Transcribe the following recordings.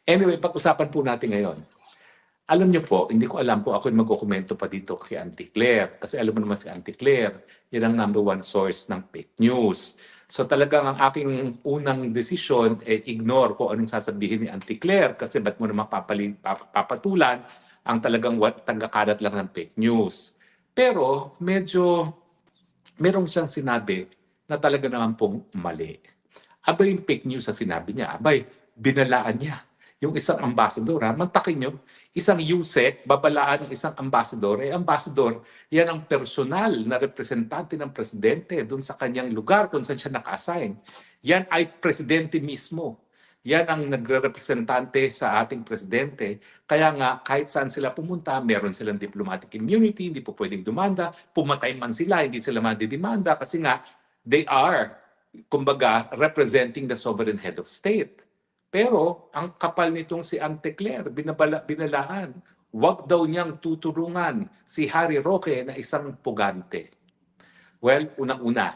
Anyway, pag-usapan po natin ngayon. Alam niyo po, hindi ko alam kung ako yung magkokomento pa dito kay Auntie Claire. Kasi alam mo naman si Auntie Claire, yan ang number one source ng fake news. So talagang ang aking unang desisyon, ignore kung anong sasabihin ni Auntie Claire. Kasi ba't mo naman papatulan ang talagang tagakalat lang ng fake news. Pero medyo merong siyang sinabi na talaga naman pong mali. Abay yung fake news sa sinabi niya, abay, binalaan niya yung isang ambasador. Ha? Mantakin nyo, isang USEC, babalaan ng isang ambasador. Ambasador, yan ang personal na representante ng presidente doon sa kanyang lugar kung saan siya naka-assign. Yan ay presidente mismo. Yan ang nagre-representante sa ating presidente. Kaya nga, kahit saan sila pumunta, meron silang diplomatic immunity, hindi po pwedeng dumanda. Pumatay man sila, hindi sila madidemanda kasi nga, they are, kumbaga, representing the sovereign head of state. Pero ang kapal nitong si Auntie Claire, binalaan. Huwag daw niyang tutulungan si Harry Roque na isang pugante. Well, unang-una,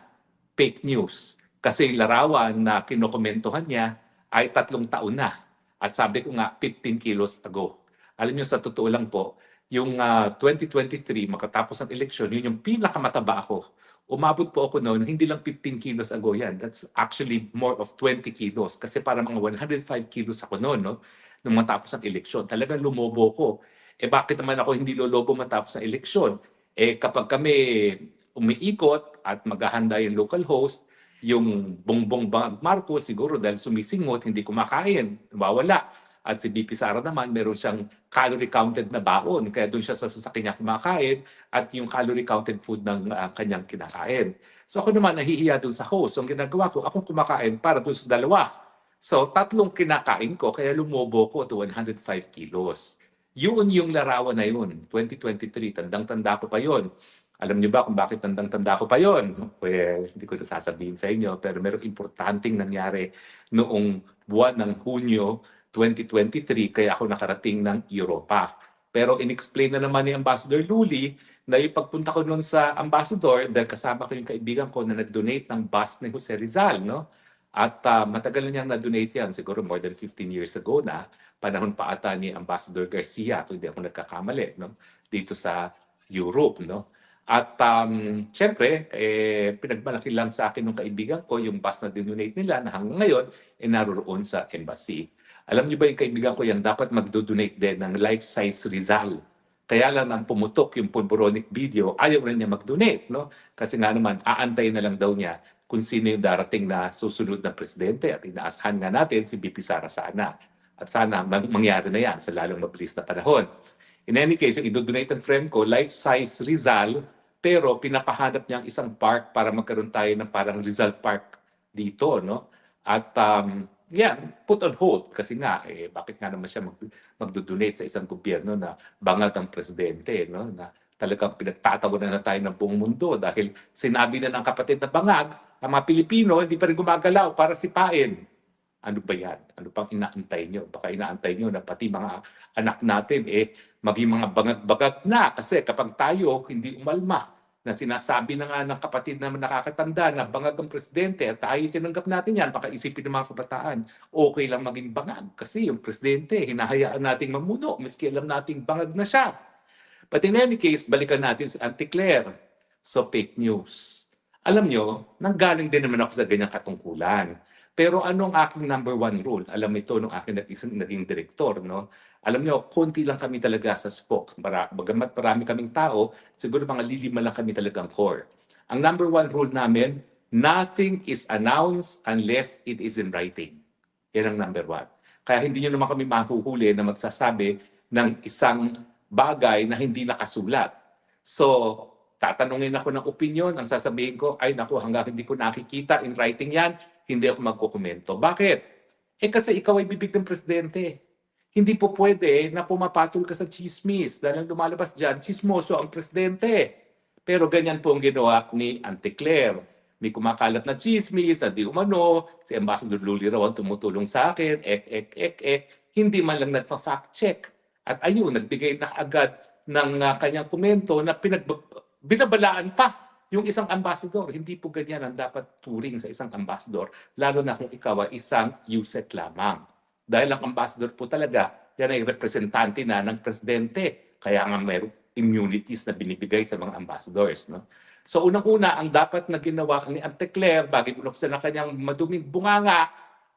fake news. Kasi yung larawan na kinokomentohan niya ay 3 taon na. At sabi ko nga, 15 kilos ago. Alam niyo, sa totoo lang po, yung 2023, makatapos ng eleksyon, yun yung pinakamataba ako. Umabot po ako noon, hindi lang 15 kilos ago yan. That's actually more of 20 kilos. Kasi para mga 105 kilos ako noon, no? Nung matapos ang eleksyon. Talagang lumobo ko. Bakit naman ako hindi lolobo matapos ng eleksyon? Kapag kami umiikot at maghahanda yung local host, yung Bongbong Marcos siguro dahil sumisingot, hindi kumakain, nawawala. At si BP Sara naman, meron siyang calorie counted na baon. Kaya doon siya sa sasakyan niya kumakain at yung calorie counted food ng kanyang kinakain. So ako naman, nahihiya doon sa host. So ang ginagawa ko, akong kumakain para doon sa dalawa. So 3 kinakain ko, kaya lumobo ko to 105 kilos. Yun yung larawan na yun, 2023, tandang-tanda ko pa yun. Alam niyo ba kung bakit tandang-tanda ko pa yon? Well, hindi ko na sasabihin sa inyo, pero merong importanteng nangyari noong buwan ng Hunyo 2023, kaya ako nakarating ng Europa. Pero in-explain na naman ni Ambassador Luli na yung pagpunta ko noon sa Ambassador, dahil kasama ko yung kaibigan ko na nag-donate ng bus ni Jose Rizal, no? At matagal na niyang na-donate yan, siguro more than 15 years ago na, panahon pa ata ni Ambassador Garcia, kung hindi ako nagkakamali, no? Dito sa Europe, no? At syempre, pinagmalaki lang sa akin ng kaibigan ko yung bus na dinonate nila na hanggang ngayon naroon sa embassy. Alam niyo ba yung kaibigan ko yan, dapat magdo-donate din ng life-size Rizal. Kaya lang nang pumutok yung pulboronic video, ayaw na niya mag-donate. No? Kasi nga naman, aantayin na lang daw niya kung sino yung darating na susunod na presidente. At inaasahan nga natin si BP Sara sana. At sana mangyari na yan sa lalong mabilis na panahon. In any case, yung idodonate ng friend ko, life-size Rizal, pero pinapahanap niya ang isang park para magkaroon tayo ng parang Rizal Park dito, no? At yan, put on hold kasi nga, bakit nga naman siya magdodonate sa isang gobyerno na bangag ang presidente, no? Na talagang pinagtatawanan na tayo ng buong mundo dahil sinabi na ng kapatid na bangag, ang mga Pilipino hindi pa rin gumagalaw para sipain. Ano ba yan? Ano pang inaantay nyo? Baka inaantay nyo na pati mga anak natin maging mga bangag-bagag na kasi kapag tayo hindi umalma na sinasabi na nga ng kapatid na nakakatanda na bangag ang presidente at tayo tinanggap natin yan, baka isipin ng mga kabataan, okay lang maging bangag kasi yung presidente, hinahayaan nating mamuno, miski alam nating bangag na siya. But in any case, balikan natin si Auntie Claire. So, fake news. Alam nyo, nanggaling din naman ako sa ganyang katungkulan. Pero anong aking number one rule? Alam ito nung aking naging direktor, no? Alam nyo, konti lang kami talaga sa spokes. Bagamat marami kaming tao, siguro mga 5 lang kami talagang core. Ang number one rule namin, nothing is announced unless it is in writing. Yan ang number one. Kaya hindi nyo naman kami mahuhuli na magsasabi ng isang bagay na hindi nakasulat. So, tatanungin ako ng opinion, ang sasabihin ko, ay naku, hanggang hindi ko nakikita in writing yan, hindi ako magkukomento. Bakit? Kasi ikaw ay bibig ng presidente. Hindi po pwede na pumapatol ka sa chismis dahil ang lumalabas dyan, chismoso ang presidente. Pero ganyan po ang ginawa ni Auntie Claire. May kumakalat na chismis, di umano, si Ambassador Luli raw ang tumutulong sa akin, hindi man lang nagpa-fact check. At ayun, nagbigay na agad ng kanyang komento na binabalaan pa yung isang ambassador. Hindi po ganyan ang dapat turing sa isang ambassador, lalo na kung ikaw ay isang USEC lamang. Dahil ang ambassador po talaga, yan ay representante na ng presidente. Kaya nga mayroong immunities na binibigay sa mga ambassadors. No? So unang-una, ang dapat na ginawa ni Ante Claire, bago binuksan ang kanyang maduming bunganga,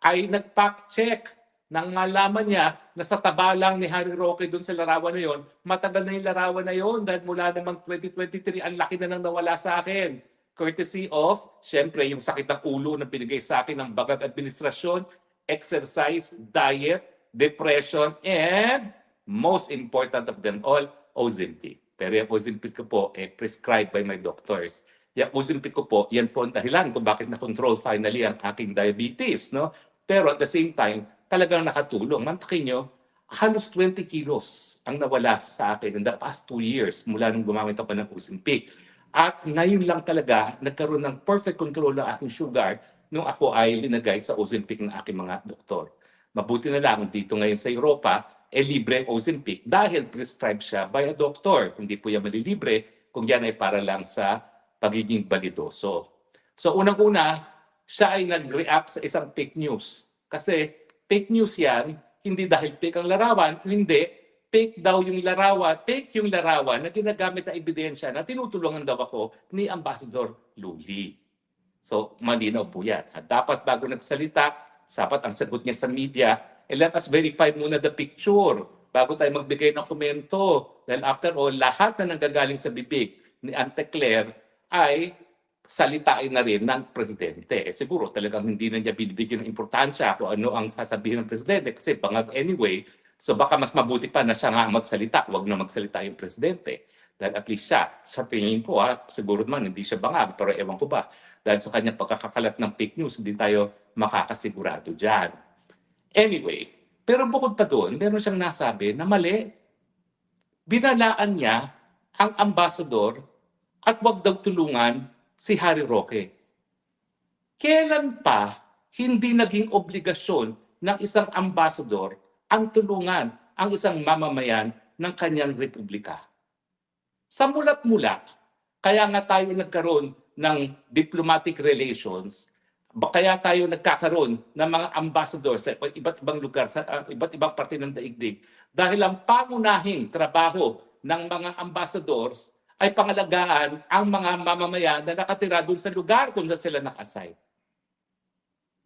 ay nag-fact check nang malaman niya na sa taba lang ni Harry Roque doon sa larawan na yon, matagal na yung larawan na yon dahil mula namang 2023, ang laki na nang nawala sa akin. Courtesy of, syempre, yung sakit ng ulo na binigay sa akin ng bagag administrasyon, exercise, diet, depression, and most important of them all, Ozempic. Pero yung Ozempic ko po, prescribed by my doctors. Yung Ozempic ko po, yan po ang dahilan kung bakit na-control finally ang aking diabetes. No? Pero at the same time, talagang nakatulong. Mantakin nyo, halos 20 kilos ang nawala sa akin in the past 2 years mula nung gumamit ako ng Ozempic. At ngayon lang talaga, nagkaroon ng perfect control ng aking sugar nung ako ay linagay sa Ozempic ng aking mga doktor. Mabuti na lang dito ngayon sa Europa, libre ang Ozempic dahil prescribed siya by a doctor. Hindi po yan malilibre kung yan ay para lang sa pagiging balidoso. So unang-una, siya ay nag-react sa isang fake news. Kasi fake news yan, hindi dahil fake ang larawan, hindi, fake daw yung larawan, fake yung larawan na ginagamit na ebidensya na tinutulungan daw ako ni Ambassador Luli. So, malinaw po yan. At dapat bago nagsalita, dapat ang sagot niya sa media, let us verify muna the picture bago tayo magbigay ng komento. Dahil after all, lahat na nanggagaling sa bibig ni Ante Claire ay salitain na rin ng presidente. Siguro talagang hindi na niya binibigyan ng importansya kung ano ang sasabihin ng presidente kasi bangag anyway. So baka mas mabuti pa na siya nga magsalita, wag na magsalita yung presidente. Dahil at least siya, sa tingin ko, siguro naman hindi siya bangag, pero ewan ko ba, dahil sa kanyang pagkakakalat ng fake news, hindi tayo makakasigurado dyan. Anyway, pero bukod pa doon, meron siyang nasabi na mali. Binalaan niya ang ambassador at wag daw tulungan si Harry Roque. Kailan pa hindi naging obligasyon ng isang ambassador ang tulungan ang isang mamamayan ng kanyang republika? Sa mulat-mulat, kaya nga tayo nagkaroon ng diplomatic relations, kaya tayo nagkakaroon ng mga ambassador sa iba't ibang lugar, sa iba't ibang parte ng daigdig, dahil ang pangunahing trabaho ng mga ambassadors ay pangalagaan ang mga mamamayan na nakatira doon sa lugar kung saan sila naka-assign.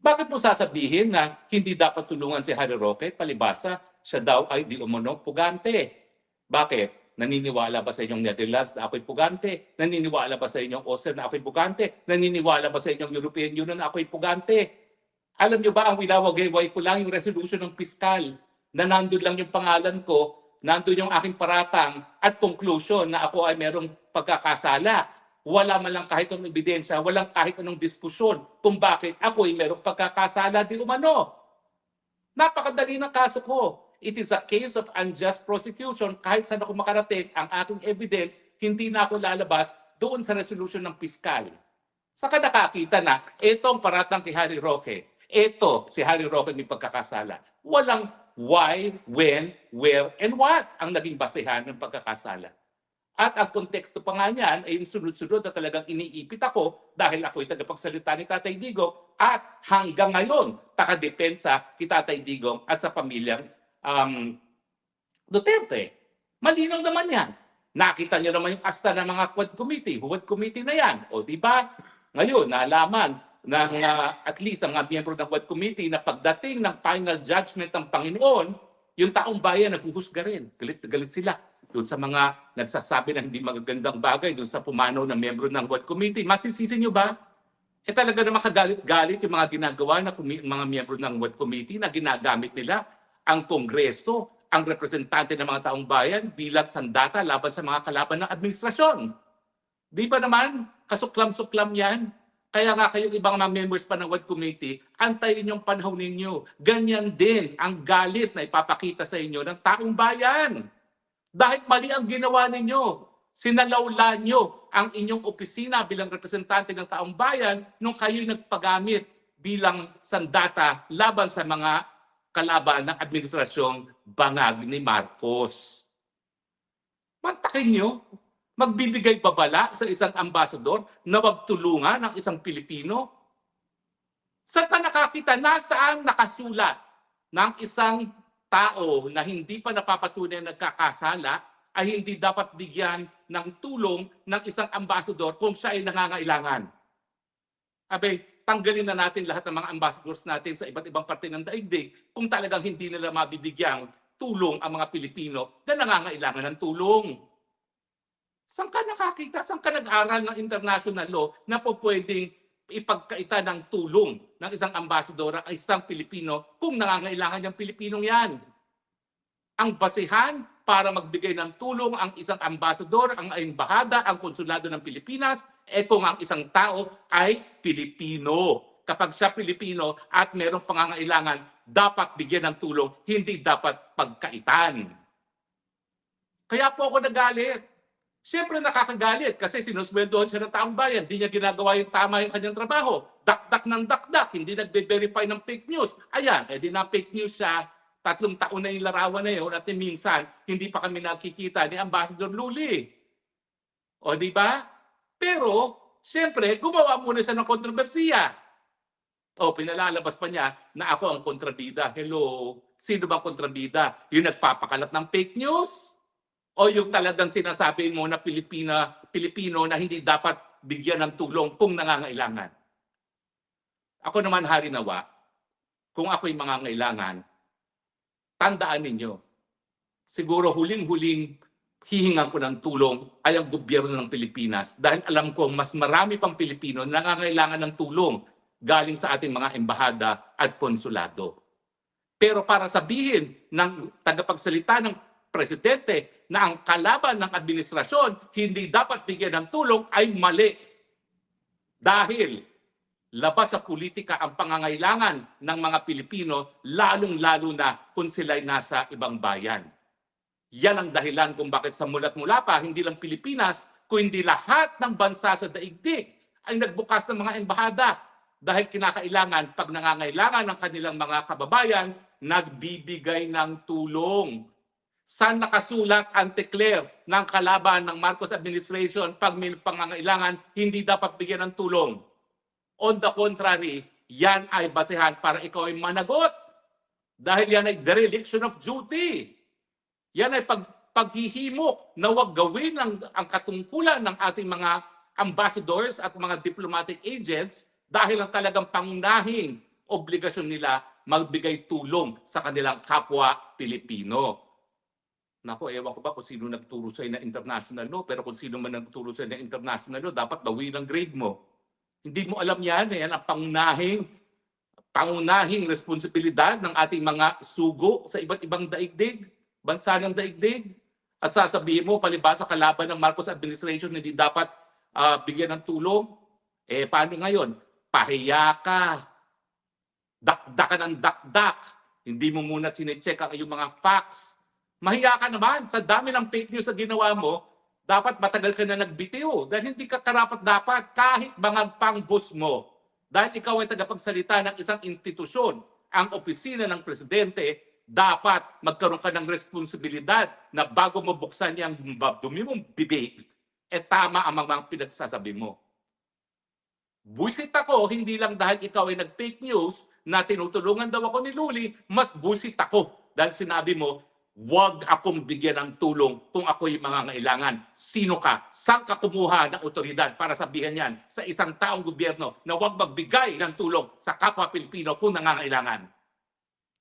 Bakit mo sasabihin na hindi dapat tulungan si Harry Roque? Palibasa, siya daw ay di umano pugante. Bakit? Naniniwala ba sa inyong Netherlands na ako'y pugante? Naniniwala ba sa inyong Austria na ako'y pugante? Naniniwala ba sa inyong European Union na ako'y pugante? Alam nyo ba, ang winawagay-way ko lang yung resolution ng piskal na nandun lang yung pangalan ko, nandun yung aking paratang at conclusion na ako ay merong pagkakasala. Wala man lang kahit anong ebidensya, walang kahit anong diskusyon kung bakit ako'y merong pagkakasala di umano. Napakadali ng kaso ko. It is a case of unjust prosecution. Kahit saan ako makarating, ang aking evidence, hindi na ako lalabas doon sa resolution ng piskal. Saka nakakita na, itong paratang kay Harry Roque, ito si Harry Roque may pagkakasala. Walang why, when, where, and what ang naging basehan ng pagkakasala. At ang konteksto pa nga niyan ay yung sunod-sunod na talagang iniipit ako dahil ako'y tagapagsalita ni Tatay Digong at hanggang ngayon takadepensa kay Tatay Digong at sa pamilyang Duterte. Malinaw naman yan. Nakita niyo naman yung asta ng mga Quad Committee. Quad Committee na yan. O di ba? Ngayon, naalaman ng at least ang mga miyembro ng Quad Committee na pagdating ng final judgment ng Panginoon, yung taong bayan naghuhusga rin. Galit na galit sila doon sa mga nagsasabi na hindi magagandang bagay doon sa pumanaw ng miyembro ng Quad Committee. Masisisi nyo ba? Talaga naman kagalit-galit yung mga ginagawa ng mga miyembro ng Quad Committee na ginagamit nila ang Kongreso, ang representante ng mga taong bayan bilang sandata laban sa mga kalaban ng administrasyon. Di ba naman? Kasuklam-suklam yan. Kaya nga kayong ibang mga members pa ng Quad Committee, antayin yung panahon ninyo. Ganyan din ang galit na ipapakita sa inyo ng taong bayan. Dahil mali ang ginawa ninyo. Sinalawla nyo ang inyong opisina bilang representante ng taong bayan nung kayo'y nagpagamit bilang sandata laban sa mga kalaban ng administrasyong bangag ni Marcos. Mantakin nyo, magbibigay babala sa isang ambasador na magtulungan ng isang Pilipino? Saan ka nakakita? Nasaan nakasulat ng isang tao na hindi pa napapatunay na nagkakasala ay hindi dapat bigyan ng tulong ng isang ambasador kung siya ay nangangailangan. Abe, tanggalin na natin lahat ng mga ambassadors natin sa iba't ibang parte ng daigdig kung talagang hindi nila mabibigyang tulong ang mga Pilipino na nangangailangan ng tulong. Saan ka nakakita? Saan ka nag-aral ng international law na po pwedeng ipagkaita ng tulong ng isang ambasador ay isang Pilipino kung nangangailangan ng Pilipinong yan? Ang basihan para magbigay ng tulong ang isang ambasador, ang embahada, ang konsulado ng Pilipinas, kung ang isang tao ay Pilipino. Kapag siya Pilipino at merong pangangailangan, dapat bigyan ng tulong, hindi dapat pagkaitan. Kaya po ako nagalit. Siyempre nakakagalit kasi sinusweldohan siya ng taong bayan. Hindi niya ginagawa yung tama yung kanyang trabaho. Dakdak ng dakdak, hindi nagbe-verify ng fake news. Ayan, edi na fake news siya. 3 taon na yung larawan na yun at minsan hindi pa kami nakikita ni Ambassador Luli. O di ba? Pero, siyempre, gumawa muna siya ng kontrobersiya. O, pinalalabas pa niya na ako ang kontrabida. Hello, sino bang kontrabida? Yung nagpapakalat ng fake news? O yung talagang sinasabi mo na Pilipino na hindi dapat bigyan ng tulong kung nangangailangan? Ako naman, hari nawa, kung ako'y mangangailangan, tandaan ninyo, siguro huling-huling hihingan ko ng tulong ay ang gobyerno ng Pilipinas dahil alam ko mas marami pang Pilipino na nangangailangan ng tulong galing sa ating mga embahada at konsulado. Pero para sabihin ng tagapagsalita ng presidente na ang kalaban ng administrasyon hindi dapat bigyan ng tulong ay mali. Dahil labas sa politika ang pangangailangan ng mga Pilipino, lalong-lalo na kung sila'y nasa ibang bayan. Yan ang dahilan kung bakit sa mulat-mula pa, hindi lang Pilipinas, kundi lahat ng bansa sa daigdig ay nagbukas ng mga embahada dahil kinakailangan pag nangangailangan ng kanilang mga kababayan, nagbibigay ng tulong. Saan nakasulat ang declare ng kalaban ng Marcos administration pag may pangangailangan, hindi dapat bigyan ng tulong? On the contrary, yan ay basehan para ikaw ay managot. Dahil yan ay dereliction of duty. Yan ay paghihimok na huwag gawin ang katungkulan ng ating mga ambassadors at mga diplomatic agents dahil ang talagang pangunahing obligasyon nila magbigay tulong sa kanilang kapwa Pilipino. Nako, ewan ko ba kung sino nagturo sa'yo na international law, pero kung sino man nagturo sa'yo na international law, dapat bawin ang grade mo. Hindi mo alam yan, yan ang pangunahing responsibilidad ng ating mga sugo sa iba't ibang daigdig, bansa ng daigdig. At sasabihin mo, palibasa kalaban ng Marcos administration, hindi dapat bigyan ng tulong. Paano ngayon? Pahiya ka. Dakdakan ng dakdak. Hindi mo muna sinecheck ang iyong mga facts. Mahiya ka naman sa dami ng fake news na ginawa mo. Dapat matagal ka na nagbitiw dahil hindi ka karapat-dapat kahit bangag pang boss mo. Dahil ikaw ay tagapagsalita ng isang institusyon, ang opisina ng presidente, dapat magkaroon ka ng responsibilidad na bago mo buksan yung dumi mong bibig, tama ang mga pinagsasabi mo. Busit ako, hindi lang dahil ikaw ay nag-fake news na tinutulungan daw ako ni Luli, mas busit ako dahil sinabi mo, huwag akong bigyan ng tulong kung ako'y mangangailangan. Sino ka? Saan ka kumuha ng otoridad para sabihan yan sa isang taong gobyerno na huwag magbigay ng tulong sa kapwa Pilipino kung nangangailangan?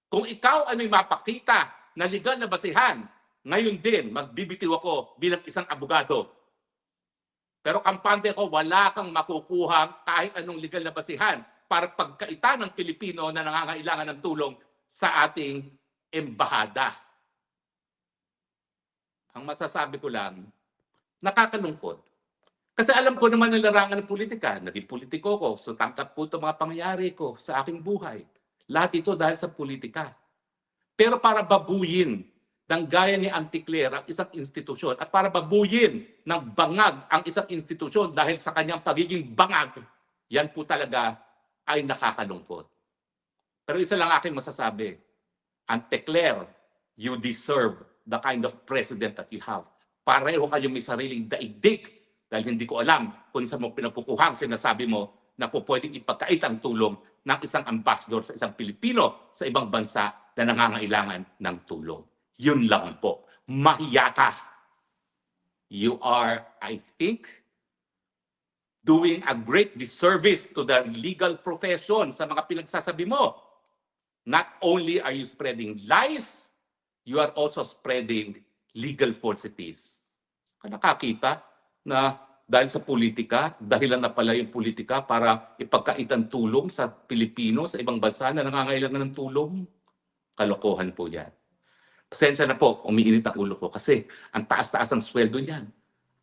Kung ikaw ay may mapakita na legal na basihan, ngayon din magbibitiw ako bilang isang abogado. Pero kampante ko, wala kang makukuha kahit anong legal na basihan para pagkaita ng Pilipino na nangangailangan ng tulong sa ating embahada. Ang masasabi ko lang, nakakalungkot. Kasi alam ko naman ang larangan ng politika. Naging politiko ko, so tangkap po ito mga pangyayari ko sa aking buhay. Lahat ito dahil sa politika. Pero para babuyin ng gaya ni Auntie Claire ang isang institusyon at para babuyin ng bangag ang isang institusyon dahil sa kanyang pagiging bangag, yan po talaga ay nakakalungkot. Pero isa lang aking masasabi, Auntie Claire, you deserve the kind of president that you have. Pareho kayong may sariling daigdig dahil hindi ko alam kung saan mo pinapukuhang sinasabi mo na po pwedeng ipagkait ang tulong ng isang ambassador sa isang Pilipino sa ibang bansa na nangangailangan ng tulong. Yun lang po. Mahiya ka. You are, I think, doing a great disservice to the legal profession sa mga pinagsasabi mo. Not only are you spreading lies, you are also spreading legal falsities. Nakakita na dahil sa politika, dahilan na pala yung politika para ipagkaitan tulong sa Pilipino, sa ibang bansa na nangangailangan ng tulong. Kalokohan po yan. Pasensya na po, umiinit ang ulo ko kasi ang taas-taas ng sweldo niyan.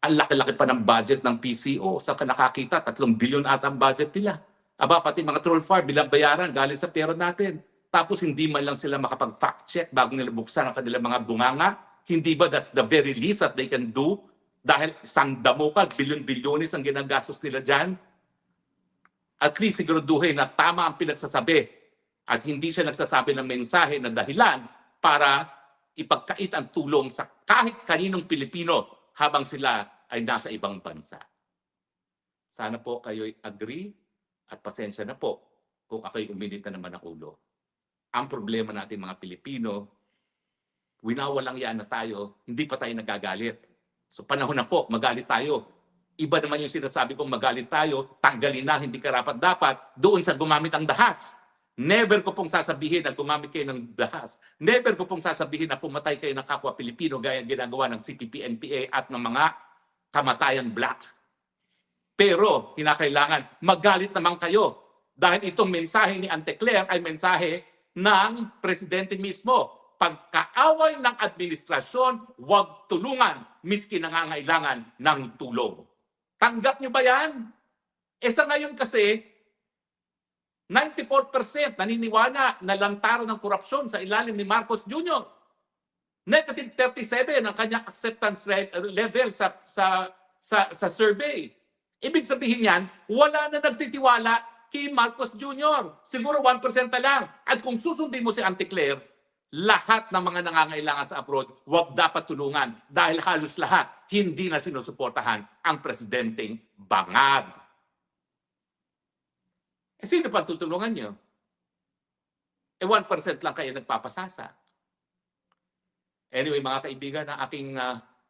Ang laki-laki pa ng budget ng PCO. Sa nakakita, 3 bilyon ata ang budget nila. Aba, pati mga troll farm, bilang bayaran, galing sa pera natin. Tapos hindi man lang sila makapag-fact check bago nila buksan ang kanilang mga bunganga. Hindi ba that's the very least that they can do? Dahil isang damukal, bilyon-bilyonis ang ginagastos nila dyan. At least siguraduhin na tama ang pinagsasabi at hindi siya nagsasabi ng mensahe na dahilan para ipagkait ang tulong sa kahit kaninong Pilipino habang sila ay nasa ibang bansa. Sana po kayo'y agree at pasensya na po kung ako'y uminit na naman ang ulo. Ang problema natin mga Pilipino, winawalang yan na tayo, hindi pa tayo nagagalit. So panahon na po, magalit tayo. Iba naman yung sinasabi kong magalit tayo, tanggalin na, hindi karapat-dapat, doon sa gumamit ang dahas. Never ko pong sasabihin na gumamit kayo ng dahas. Never ko pong sasabihin na pumatay kayo ng kapwa Pilipino gaya ginagawa ng CPP-NPA at ng mga kamatayan black. Pero kinakailangan magalit naman kayo dahil itong mensahe ni Ante Claire ay mensahe ng presidente mismo. Pagkaaway ng administrasyon, huwag tulungan miski nangangailangan ng tulong. Tanggap niyo ba yan? Sa ngayon kasi, 94% naniniwala na lantaran ng korupsyon sa ilalim ni Marcos Jr. Negative 37 ang kanyang acceptance level sa survey. Ibig sabihin yan, wala na nagtitiwala kay Marcos Jr. Siguro 1% na lang. At kung susundin mo si Ante Claire, lahat ng mga nangangailangan sa abroad, huwag dapat tulungan dahil halos lahat hindi na sinusuportahan ang presidenteng bangag. Sino pa tutulungan nyo? 1% lang kayo nagpapasasa. Anyway, mga kaibigan, ang aking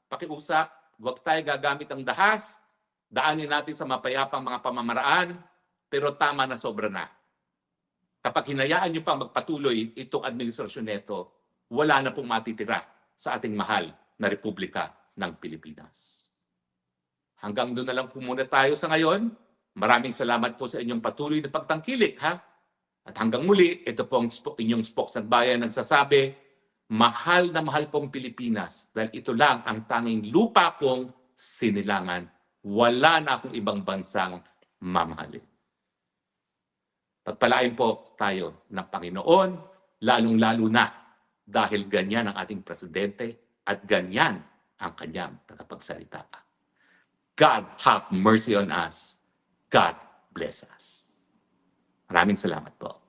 pakiusap, huwag tayo gagamit ng dahas, daanin natin sa mapayapang mga pamamaraan, pero tama na, sobra na. Kapag hinayaan nyo pa magpatuloy itong administrasyon neto, wala na pong matitira sa ating mahal na Republika ng Pilipinas. Hanggang doon na lang po muna tayo sa ngayon. Maraming salamat po sa inyong patuloy na pagtangkilik, ha? At hanggang muli, ito po ang inyong spokesman nagsasabi, mahal na mahal kong Pilipinas dahil ito lang ang tanging lupa kong sinilangan. Wala na akong ibang bansang mamahalin. Pagpalain po tayo ng Panginoon, lalong-lalo na dahil ganyan ang ating presidente at ganyan ang kanyang tagapagsalita. God have mercy on us. God bless us. Maraming salamat po.